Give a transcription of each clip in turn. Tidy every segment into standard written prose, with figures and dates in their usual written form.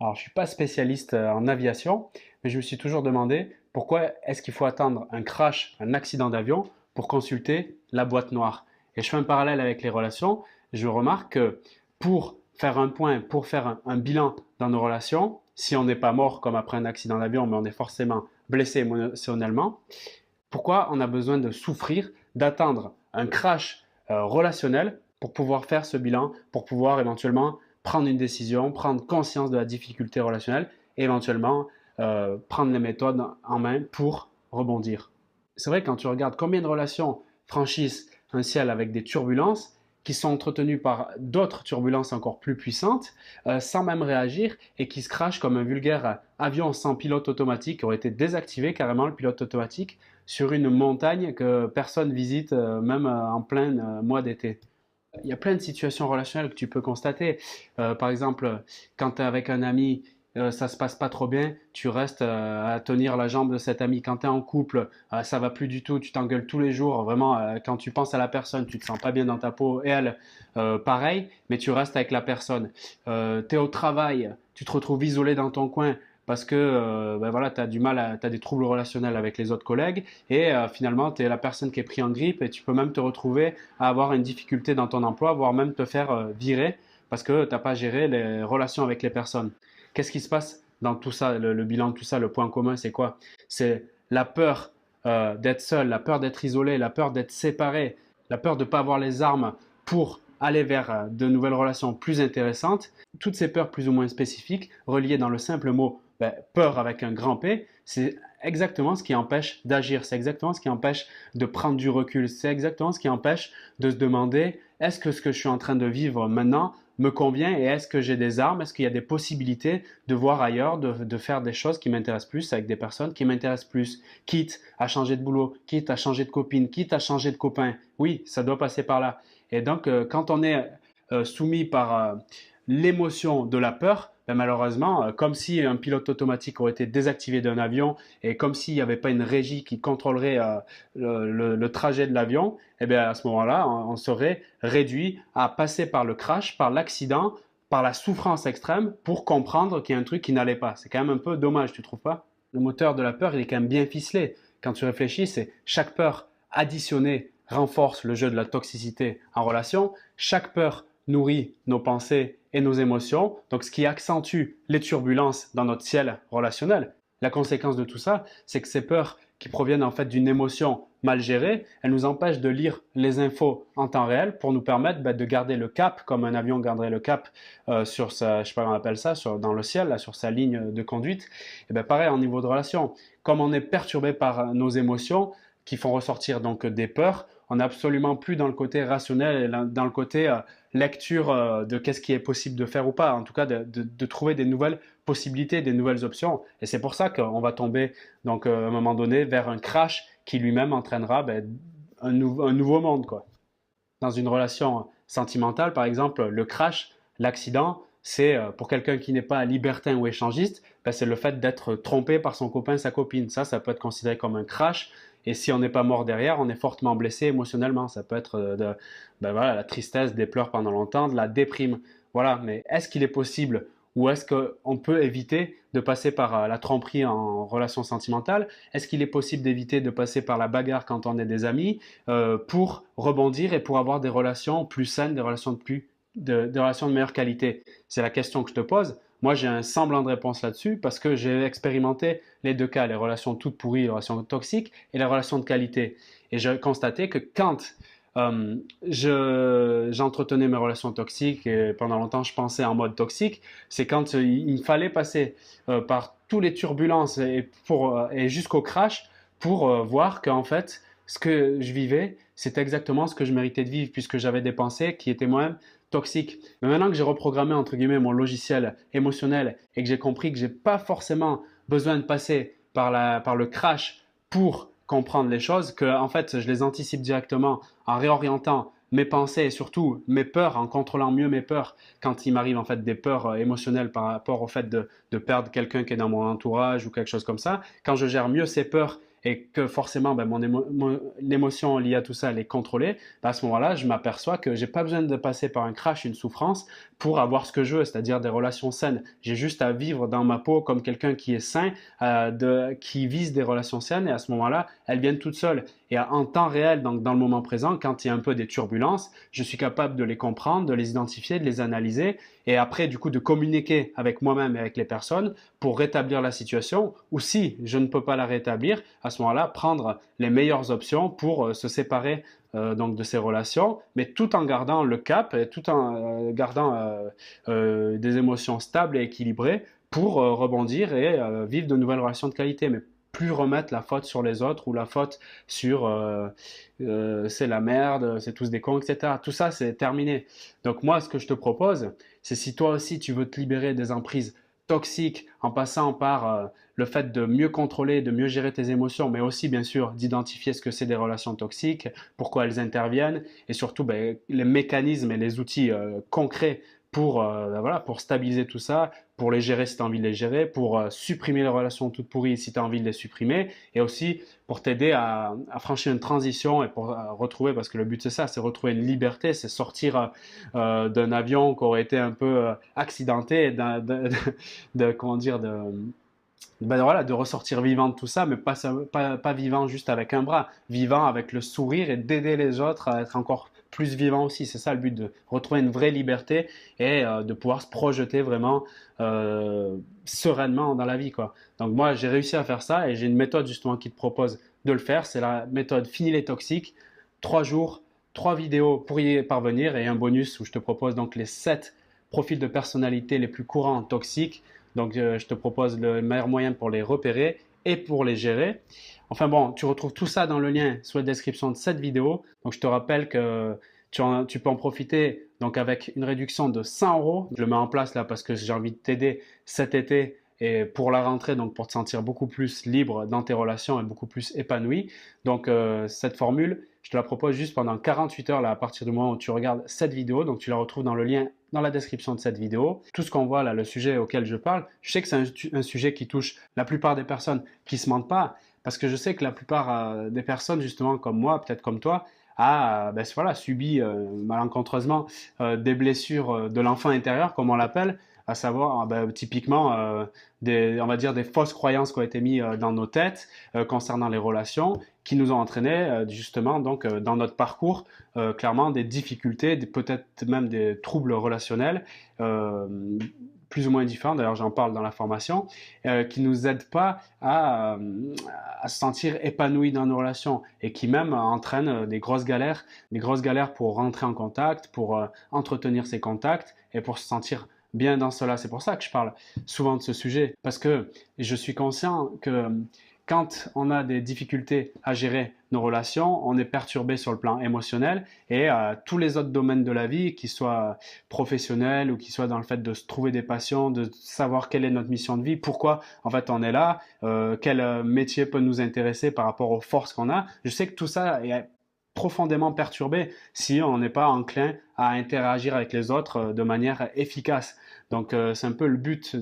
Alors, je ne suis pas spécialiste en aviation, mais je me suis toujours demandé pourquoi est-ce qu'il faut attendre un crash, un accident d'avion pour consulter la boîte noire. Et je fais un parallèle avec les relations. Je remarque que pour faire un point, pour faire un bilan dans nos relations, si on n'est pas mort comme après un accident d'avion, mais on est forcément blessé émotionnellement, pourquoi on a besoin de souffrir, d'attendre un crash relationnel pour pouvoir faire ce bilan, pour pouvoir éventuellement prendre une décision, prendre conscience de la difficulté relationnelle et éventuellement prendre les méthodes en main pour rebondir. C'est vrai, quand tu regardes combien de relations franchissent un ciel avec des turbulences qui sont entretenues par d'autres turbulences encore plus puissantes, sans même réagir et qui se crachent comme un vulgaire avion sans pilote automatique qui aurait été désactivé carrément le pilote automatique sur une montagne que personne visite, même en plein mois d'été. Il y a plein de situations relationnelles que tu peux constater. Par exemple, quand tu es avec un ami, ça se passe pas trop bien, tu restes à tenir la jambe de cet ami. Quand tu es en couple, ça va plus du tout, tu t'engueules tous les jours. Vraiment, quand tu penses à la personne, tu te sens pas bien dans ta peau. Et elle, pareil, mais tu restes avec la personne. Tu es au travail, tu te retrouves isolé dans ton coin parce que ben voilà, tu as du mal, tu as des troubles relationnels avec les autres collègues et finalement, tu es la personne qui est prise en grippe et tu peux même te retrouver à avoir une difficulté dans ton emploi, voire même te faire virer parce que tu n'as pas géré les relations avec les personnes. Qu'est-ce qui se passe dans tout ça, le bilan de tout ça, le point commun, c'est quoi? C'est la peur d'être seul, la peur d'être isolé, la peur d'être séparé, la peur de ne pas avoir les armes pour aller vers de nouvelles relations plus intéressantes. Toutes ces peurs plus ou moins spécifiques, reliées dans le simple mot peur avec un grand P, c'est exactement ce qui empêche d'agir, c'est exactement ce qui empêche de prendre du recul, c'est exactement ce qui empêche de se demander est-ce que ce que je suis en train de vivre maintenant me convient et est-ce que j'ai des armes, est-ce qu'il y a des possibilités de voir ailleurs, de faire des choses qui m'intéressent plus avec des personnes qui m'intéressent plus, quitte à changer de boulot, quitte à changer de copine, quitte à changer de copain. Oui, ça doit passer par là. Et donc, quand on est soumis par l'émotion de la peur, ben malheureusement, comme si un pilote automatique aurait été désactivé d'un avion et comme s'il n'y avait pas une régie qui contrôlerait le trajet de l'avion, eh bien à ce moment-là, on serait réduit à passer par le crash, par l'accident, par la souffrance extrême pour comprendre qu'il y a un truc qui n'allait pas. C'est quand même un peu dommage, tu trouves pas? Le moteur de la peur, il est quand même bien ficelé. Quand tu réfléchis, c'est chaque peur additionnée renforce le jeu de la toxicité en relation. Chaque peur nourrit nos pensées et nos émotions, donc ce qui accentue les turbulences dans notre ciel relationnel. La conséquence de tout ça, c'est que ces peurs qui proviennent en fait d'une émotion mal gérée, elles nous empêchent de lire les infos en temps réel pour nous permettre de garder le cap, comme un avion garderait le cap sur sa, je sais pas comment on appelle ça, dans le ciel, là, sur sa ligne de conduite. Et bien pareil en niveau de relation, comme on est perturbé par nos émotions qui font ressortir donc des peurs, on n'est absolument plus dans le côté rationnel et dans le côté lecture de qu'est-ce qui est possible de faire ou pas, en tout cas de trouver des nouvelles possibilités, des nouvelles options. Et c'est pour ça qu'on va tomber donc à un moment donné vers un crash qui lui-même entraînera un nouveau monde, quoi. Dans une relation sentimentale, par exemple, le crash, l'accident, c'est pour quelqu'un qui n'est pas libertin ou échangiste, c'est le fait d'être trompé par son copain, sa copine. Ça peut être considéré comme un crash. Et si on n'est pas mort derrière, on est fortement blessé émotionnellement. Ça peut être voilà, la tristesse, des pleurs pendant longtemps, de la déprime. Voilà, mais est-ce qu'il est possible ou est-ce qu'on peut éviter de passer par la tromperie en relation sentimentale? Est-ce qu'il est possible d'éviter de passer par la bagarre quand on est des amis pour rebondir et pour avoir des relations plus saines, des relations de meilleure qualité? C'est la question que je te pose. Moi, j'ai un semblant de réponse là-dessus parce que j'ai expérimenté les deux cas, les relations toutes pourries, les relations toxiques et les relations de qualité. Et j'ai constaté que quand j'entretenais mes relations toxiques et pendant longtemps je pensais en mode toxique, c'est quand il me fallait passer par toutes les turbulences et jusqu'au crash pour voir qu'en fait, ce que je vivais, c'était exactement ce que je méritais de vivre puisque j'avais des pensées qui étaient moi-même toxiques. Mais maintenant que j'ai reprogrammé entre guillemets mon logiciel émotionnel et que j'ai compris que j'ai pas forcément besoin de passer par le crash pour comprendre les choses, que en fait je les anticipe directement en réorientant mes pensées et surtout mes peurs, en contrôlant mieux mes peurs quand il m'arrive en fait des peurs émotionnelles par rapport au fait de perdre quelqu'un qui est dans mon entourage ou quelque chose comme ça. Quand je gère mieux ces peurs et que forcément ben, l'émotion liée à tout ça elle est contrôlée, ben, à ce moment-là, je m'aperçois que j'ai pas besoin de passer par un crash, une souffrance pour avoir ce que je veux, c'est-à-dire des relations saines. J'ai juste à vivre dans ma peau comme quelqu'un qui est sain, qui vise des relations saines, et à ce moment-là, elles viennent toutes seules. Et en temps réel, donc dans le moment présent, quand il y a un peu des turbulences, je suis capable de les comprendre, de les identifier, de les analyser, et après, du coup, de communiquer avec moi-même et avec les personnes pour rétablir la situation, ou si je ne peux pas la rétablir, à ce moment-là, prendre les meilleures options pour se séparer donc de ces relations, mais tout en gardant le cap et tout en gardant des émotions stables et équilibrées pour rebondir et vivre de nouvelles relations de qualité, mais plus remettre la faute sur les autres ou la faute sur c'est la merde, c'est tous des cons, etc. Tout ça, c'est terminé. Donc moi, ce que je te propose, c'est si toi aussi tu veux te libérer des emprises toxiques en passant par le fait de mieux contrôler, de mieux gérer tes émotions, mais aussi bien sûr d'identifier ce que c'est des relations toxiques, pourquoi elles interviennent et surtout ben, les mécanismes et les outils concrets pour, ben voilà, pour stabiliser tout ça, pour les gérer si tu as envie de les gérer, pour supprimer les relations toutes pourries si tu as envie de les supprimer, et aussi pour t'aider à franchir une transition et pour retrouver, parce que le but c'est ça, c'est retrouver une liberté, c'est sortir d'un avion qui aurait été un peu accidenté, comment dire, ben voilà, de ressortir vivant de tout ça, mais pas vivant juste avec un bras, vivant avec le sourire et d'aider les autres à être encore plus vivant aussi. C'est ça le but, de retrouver une vraie liberté et de pouvoir se projeter vraiment sereinement dans la vie, quoi. Donc moi, j'ai réussi à faire ça et j'ai une méthode justement qui te propose de le faire. C'est la méthode Fini les toxiques. 3 jours, 3 vidéos pour y parvenir et un bonus où je te propose donc les 7 profils de personnalité les plus courants toxiques. Donc, je te propose le meilleur moyen pour les repérer et pour les gérer. Enfin bon, tu retrouves tout ça dans le lien sous la description de cette vidéo. Donc, je te rappelle que tu peux en profiter donc avec une réduction de 100 euros. Je le mets en place là parce que j'ai envie de t'aider cet été et pour la rentrée, donc pour te sentir beaucoup plus libre dans tes relations et beaucoup plus épanoui. Donc, cette formule, je te la propose juste pendant 48 heures là, à partir du moment où tu regardes cette vidéo. Donc, tu la retrouves dans le lien dans la description de cette vidéo. Tout ce qu'on voit là, le sujet auquel je parle, je sais que c'est un sujet qui touche la plupart des personnes qui ne se mentent pas, parce que je sais que la plupart des personnes, justement comme moi, peut-être comme toi, a ben, voilà, subi malencontreusement des blessures de l'enfant intérieur, comme on l'appelle, à savoir ben, typiquement on va dire des fausses croyances qui ont été mises dans nos têtes concernant les relations, qui nous ont entraînés justement donc dans notre parcours clairement des difficultés, peut-être même des troubles relationnels plus ou moins différents, d'ailleurs j'en parle dans la formation, qui ne nous aident pas à se sentir épanouis dans nos relations et qui même entraînent des grosses galères pour rentrer en contact, pour entretenir ces contacts et pour se sentir bien dans cela. C'est pour ça que je parle souvent de ce sujet, parce que je suis conscient que quand on a des difficultés à gérer nos relations, on est perturbé sur le plan émotionnel et tous les autres domaines de la vie, qu'ils soient professionnels ou qu'ils soient dans le fait de se trouver des passions, de savoir quelle est notre mission de vie, pourquoi en fait on est là, quel métier peut nous intéresser par rapport aux forces qu'on a. Je sais que tout ça est profondément perturbé si on n'est pas enclin à interagir avec les autres de manière efficace. Donc c'est un peu le but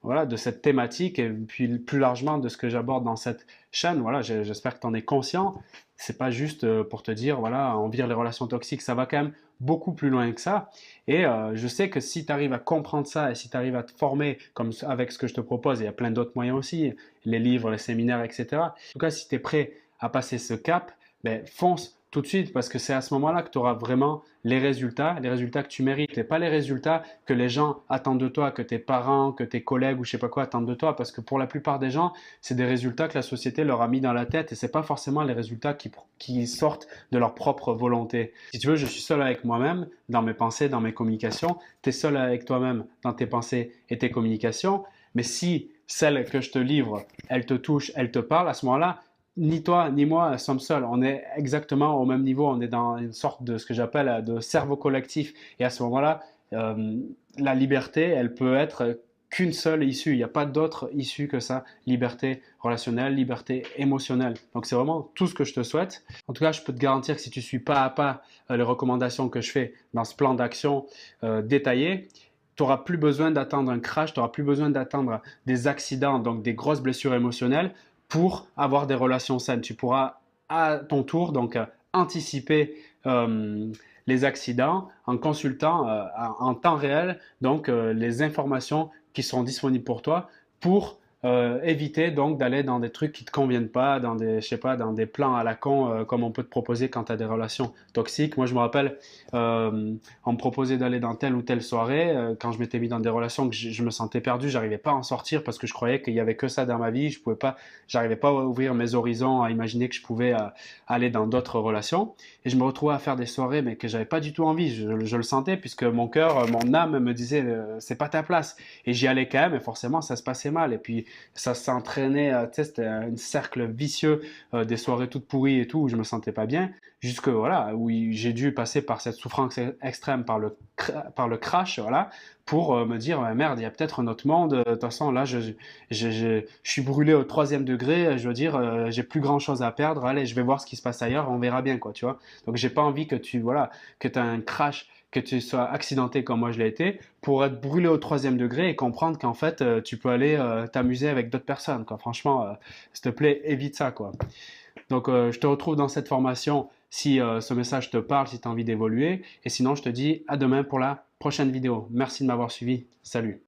voilà, de cette thématique et puis plus largement de ce que j'aborde dans cette chaîne. Voilà, j'espère que tu en es conscient. C'est pas juste pour te dire, voilà, on vire les relations toxiques, ça va quand même beaucoup plus loin que ça. Et je sais que si tu arrives à comprendre ça et si tu arrives à te former comme avec ce que je te propose, il y a plein d'autres moyens aussi, les livres, les séminaires, etc. En tout cas, si tu es prêt à passer ce cap, ben, fonce tout de suite parce que c'est à ce moment-là que tu auras vraiment les résultats que tu mérites et pas les résultats que les gens attendent de toi, que tes parents, que tes collègues ou je sais pas quoi attendent de toi parce que pour la plupart des gens, c'est des résultats que la société leur a mis dans la tête et c'est pas forcément les résultats qui sortent de leur propre volonté. Si tu veux, je suis seul avec moi-même dans mes pensées, dans mes communications, tu es seul avec toi-même dans tes pensées et tes communications, mais si celle que je te livre, elle te touche, elle te parle, à ce moment-là, ni toi ni moi sommes seuls. On est exactement au même niveau. On est dans une sorte de ce que j'appelle de cerveau collectif. Et à ce moment-là, la liberté, elle peut être qu'une seule issue. Il n'y a pas d'autre issue que ça. Liberté relationnelle, liberté émotionnelle. Donc c'est vraiment tout ce que je te souhaite. En tout cas, je peux te garantir que si tu suis pas à pas les recommandations que je fais dans ce plan d'action détaillé, tu n'auras plus besoin d'attendre un crash, tu n'auras plus besoin d'attendre des accidents, donc des grosses blessures émotionnelles pour avoir des relations saines. Tu pourras à ton tour donc anticiper les accidents en consultant en temps réel donc les informations qui sont disponibles pour toi pour éviter donc d'aller dans des trucs qui te conviennent pas, dans des, je sais pas, dans des plans à la con comme on peut te proposer quand tu as des relations toxiques. Moi, je me rappelle, on me proposait d'aller dans telle ou telle soirée quand je m'étais mis dans des relations que je me sentais perdu, j'arrivais pas à en sortir parce que je croyais qu'il y avait que ça dans ma vie, je pouvais pas, j'arrivais pas à ouvrir mes horizons, à imaginer que je pouvais aller dans d'autres relations. Et je me retrouvais à faire des soirées mais que j'avais pas du tout envie. Je le sentais puisque mon cœur, mon âme me disait c'est pas ta place. Et j'y allais quand même et forcément ça se passait mal. Et puis ça s'entraînait, tu sais, c'était un cercle vicieux, des soirées toutes pourries et tout, où je me sentais pas bien, jusque voilà, où j'ai dû passer par cette souffrance extrême, par le crash, voilà, pour me dire, ouais, merde, il y a peut-être un autre monde, de toute façon, là, je suis brûlé au troisième degré, je veux dire, j'ai plus grand-chose à perdre, allez, je vais voir ce qui se passe ailleurs, on verra bien, quoi, tu vois. Donc, j'ai pas envie que tu, voilà, que tu as un crash, que tu sois accidenté comme moi je l'ai été, pour être brûlé au troisième degré et comprendre qu'en fait, tu peux aller t'amuser avec d'autres personnes, quoi. Franchement, s'il te plaît, évite ça, quoi. Donc, je te retrouve dans cette formation si ce message te parle, si tu as envie d'évoluer. Et sinon, je te dis à demain pour la prochaine vidéo. Merci de m'avoir suivi. Salut.